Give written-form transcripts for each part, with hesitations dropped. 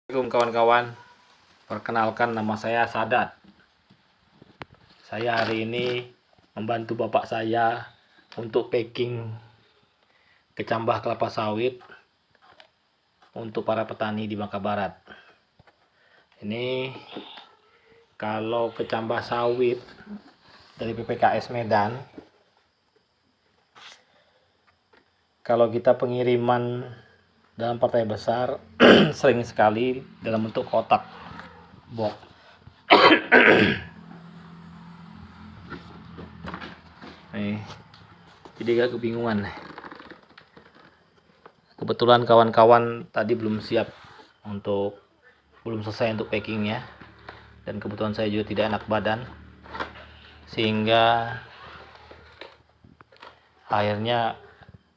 Assalamualaikum kawan-kawan, perkenalkan nama saya Sadat. Saya hari ini membantu bapak saya untuk packing kecambah kelapa sawit untuk para petani di Bangka Barat. Ini kalau kecambah sawit dari PPKS Medan, kalau kita pengiriman dalam partai besar sering sekali dalam bentuk kotak box. Nih, jadi agak kebingungan. Kebetulan kawan-kawan tadi belum selesai untuk packingnya, dan kebetulan saya juga tidak enak badan, sehingga akhirnya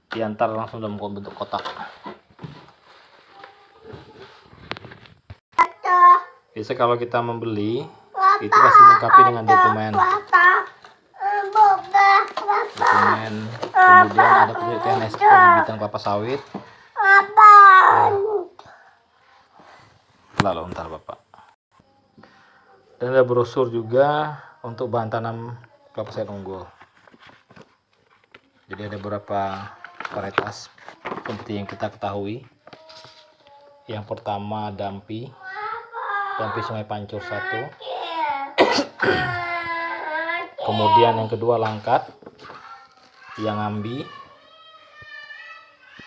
diantar langsung dalam bentuk kotak. Biasa kalau kita membeli itu pasti dilengkapi dengan dokumen, kemudian ada penelitian SK pembibitan kelapa sawit. Lalu ntar bapak. Dan ada brosur juga untuk bahan tanam kelapa sawit unggul. Jadi ada beberapa varietas seperti yang kita ketahui. Yang pertama Dampi Sungai Pancur 1. Kemudian yang kedua Langkat, yang Ambi,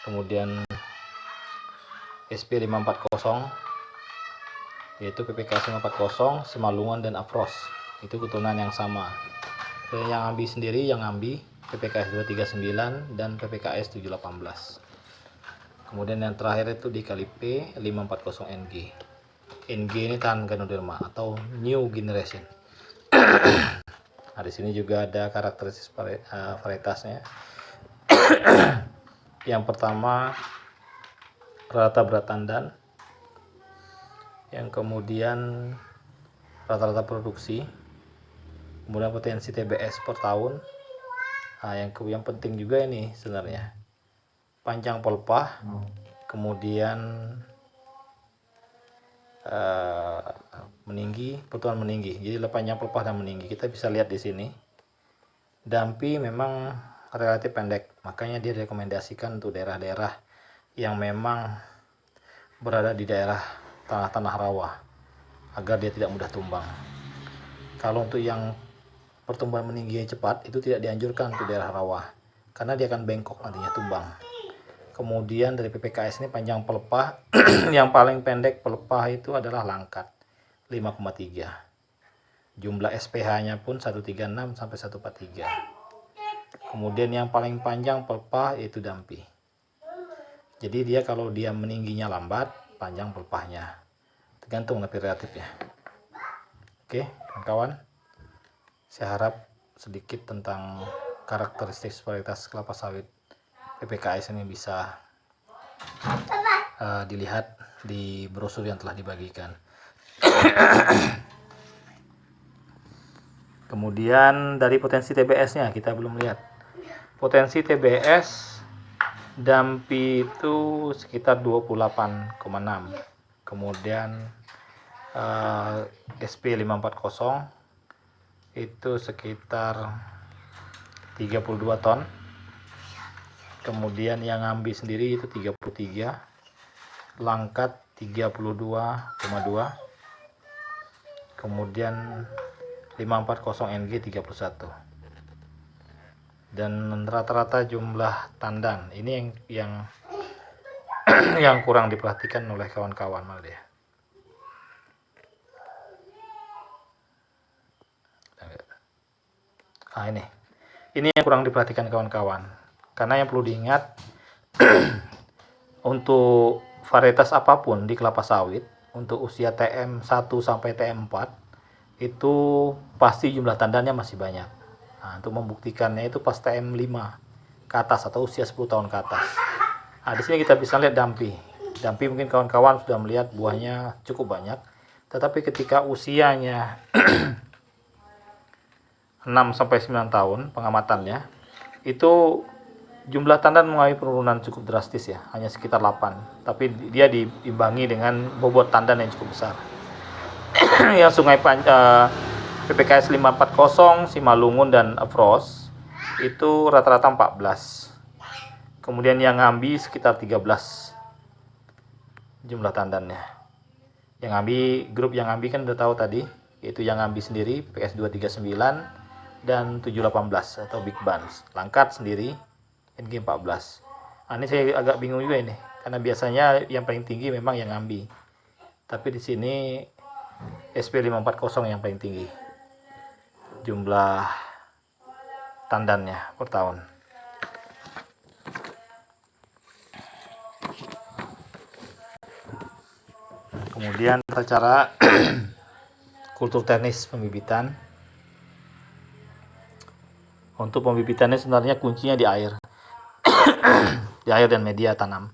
kemudian SP 540 yaitu PPKS 540, Simalungun dan Afros, itu keturunan yang sama. Dan yang Ambi sendiri, yang Ambi PPKS 239 dan PPKS 718. Kemudian yang terakhir itu di Kalipe 540 NG. NG ini tahan ganoderma atau new generation. Nah, di sini juga ada karakteristik varietasnya. Yang pertama rata berat tandan, yang kemudian rata-rata produksi, kemudian potensi TBS per tahun. Nah, yang penting juga ini sebenarnya panjang pelepah, kemudian pertumbuhan meninggi. Jadi panjang pelepah dan meninggi. Kita bisa lihat di sini. Dampi memang relatif pendek, makanya dia direkomendasikan untuk daerah-daerah yang memang berada di daerah tanah-tanah rawa agar dia tidak mudah tumbang. Kalau untuk yang pertumbuhan meninggi yang cepat itu tidak dianjurkan untuk daerah rawa karena dia akan bengkok nantinya tumbang. Kemudian dari PPKS ini panjang pelepah yang paling pendek pelepah itu adalah Langkat 5,3. Jumlah SPH-nya pun 136 sampai 143. Kemudian yang paling panjang pelepah yaitu Dampi. Jadi dia kalau dia meningginya lambat, panjang pelepahnya. Tergantung tapi relatif ya. Oke, kawan. Saya harap sedikit tentang karakteristik varietas kelapa sawit PPKS ini bisa dilihat di brosur yang telah dibagikan. Kemudian dari potensi TBS-nya kita belum lihat. Potensi TBS Dampi itu sekitar 28,6. Kemudian SP 540 itu sekitar 32 ton. Kemudian yang Ambi sendiri itu 33, Langkat 32,2, kemudian 540 NG 31. Dan rata-rata jumlah tandan ini yang yang kurang diperhatikan oleh kawan-kawan malah ya. Nah, ini yang kurang diperhatikan kawan-kawan. Karena yang perlu diingat untuk varietas apapun di kelapa sawit untuk usia TM1 sampai TM4 itu pasti jumlah tandannya masih banyak. Nah, untuk membuktikannya itu pas TM5 ke atas atau usia 10 tahun ke atas. Nah, di sini kita bisa lihat Dampi. Dampi mungkin kawan-kawan sudah melihat buahnya cukup banyak. Tetapi ketika usianya 6 sampai 9 tahun pengamatannya itu Jumlah tandan mengalami penurunan cukup drastis ya, hanya sekitar 8. Tapi dia diimbangi dengan bobot tandan yang cukup besar. Yang PPKS 540, Simalungun dan Evros itu rata-rata 14. Kemudian yang Ngambi sekitar 13 jumlah tandannya. Yang Ngambi, grup yang Ngambi kan udah tahu tadi, yaitu yang Ngambi sendiri PPKS 239 dan 718 atau Big Buns. Langkat sendiri NG 14. Nah, ini saya agak bingung juga ini, karena biasanya yang paling tinggi memang yang Ngambi. Tapi di sini SP 540 yang paling tinggi jumlah tandannya per tahun. Kemudian cara kultur teknis pembibitan. Untuk pembibitannya sebenarnya kuncinya di air. Di air dan media tanam.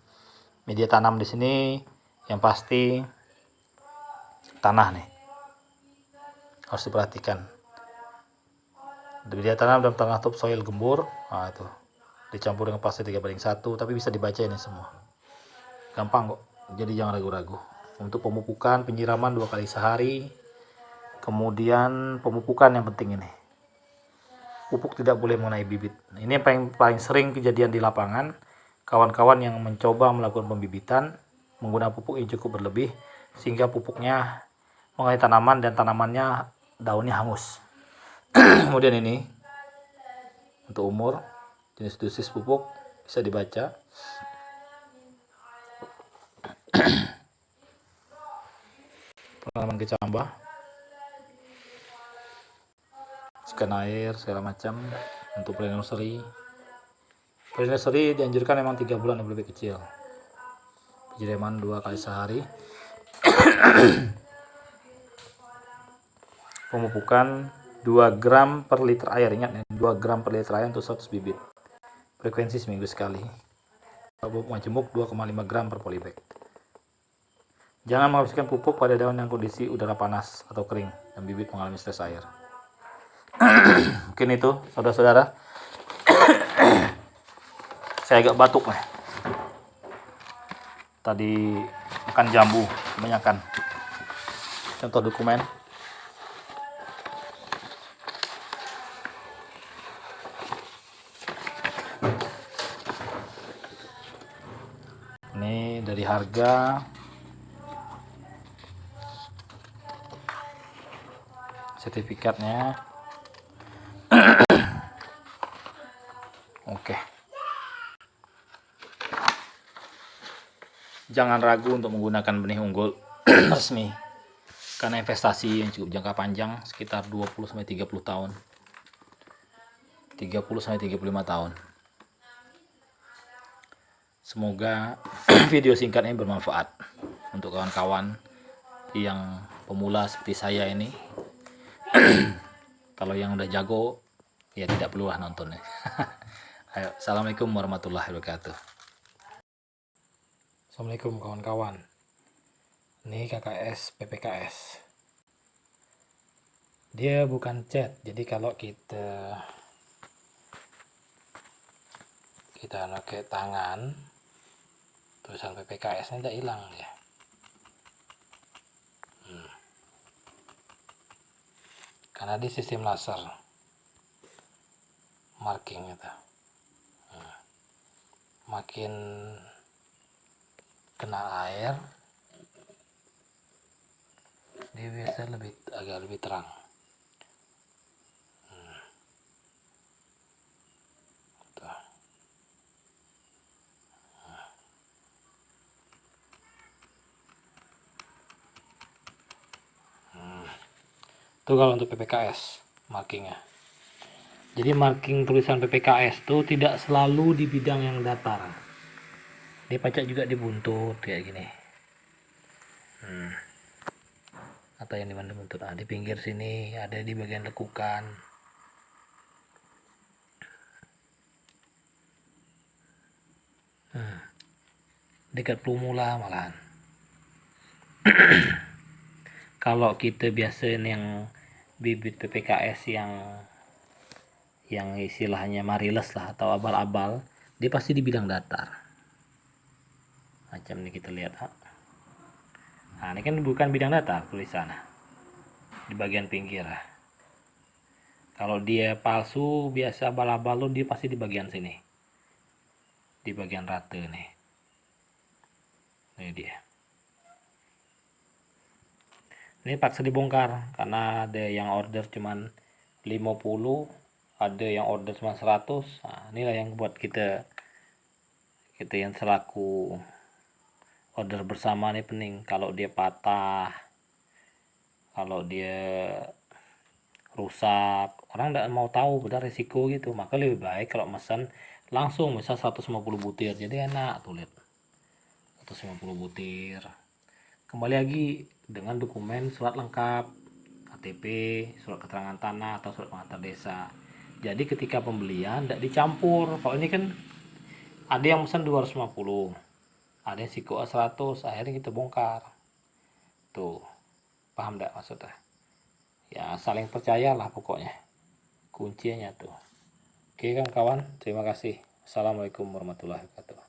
Media tanam di sini yang pasti tanah nih. Harus diperhatikan. Media tanam dalam tanah topsoil gembur, nah itu dicampur dengan pasir 3:1, tapi bisa dibaca ini semua. Gampang kok. Jadi jangan ragu-ragu. Untuk pemupukan, penyiraman 2 kali sehari. Kemudian pemupukan yang penting ini. Pupuk tidak boleh mengenai bibit. Ini yang paling sering kejadian di lapangan. Kawan-kawan yang mencoba melakukan pembibitan menggunakan pupuk yang cukup berlebih sehingga pupuknya mengenai tanaman dan tanamannya daunnya hangus. Kemudian ini untuk umur, jenis dosis pupuk bisa dibaca. Pengalaman kecambah, sekian air segala macam. Untuk pre-nursery dianjurkan memang 3 bulan yang lebih kecil. Penyiraman 2 kali sehari. Pemupukan 2 gram per liter air, ingat ya, 2 gram per liter air untuk 100 bibit. Frekuensi seminggu sekali. Pupuk majemuk 2,5 gram per polybag. Jangan menghabiskan pupuk pada daun yang kondisi udara panas atau kering dan bibit mengalami stres air. Mungkin itu saudara-saudara. Saya agak batuk nih. Tadi makan jambu kebanyakan. Contoh dokumen. Ini dari harga, sertifikatnya. Oke. Jangan ragu untuk menggunakan benih unggul resmi, karena investasi yang cukup jangka panjang, sekitar 20-30 tahun, 30-35 tahun. Semoga video singkat ini bermanfaat untuk kawan-kawan yang pemula seperti saya ini. Kalau yang udah jago ya tidak perlu lah nonton ya. Ayo, assalamualaikum warahmatullahi wabarakatuh. Assalamualaikum kawan-kawan. Ini KKS PPKS. Dia bukan cat, jadi kalau kita pakai tangan, tulisan PPKS nya tidak hilang ya. Karena di sistem laser marking itu. Makin kena air, dia biasa agak lebih terang. Itu kalau untuk PPKS markingnya. Jadi marking tulisan PPKS itu tidak selalu di bidang yang datar. Dia pacak juga di buntut kayak gini. Atau yang di mana buntut, di pinggir sini, ada di bagian lekukan. Dekat plumula malahan. Kalau kita biasa yang bibit PPKS yang istilahnya mariles lah atau abal-abal, dia pasti di bidang datar. Macam ini kita lihat. Nah, ini kan bukan bidang datar tulisan di bagian pinggir. Kalau dia palsu biasa bala-balo, dia pasti di bagian sini, di bagian rate nih. Ini dia. Ini paksa dibongkar karena ada yang order cuman 50, ada yang order cuma 100. Nah, inilah yang buat kita yang selaku order bersama nih pening. Kalau dia patah, kalau dia rusak, orang tidak mau tahu, benar resiko gitu. Maka lebih baik kalau pesan langsung, misal 150 butir, jadi enak tuh lihat, 150 butir. Kembali lagi dengan dokumen surat lengkap, KTP, surat keterangan tanah atau surat pengantar desa. Jadi ketika pembelian tidak dicampur. Kalau ini kan ada yang pesan 250, ada yang siko 100, akhirnya kita bongkar. Tuh, paham tidak maksudnya? Ya saling percayalah pokoknya, kuncinya tuh. Oke kan kawan, terima kasih. Assalamualaikum warahmatullahi wabarakatuh.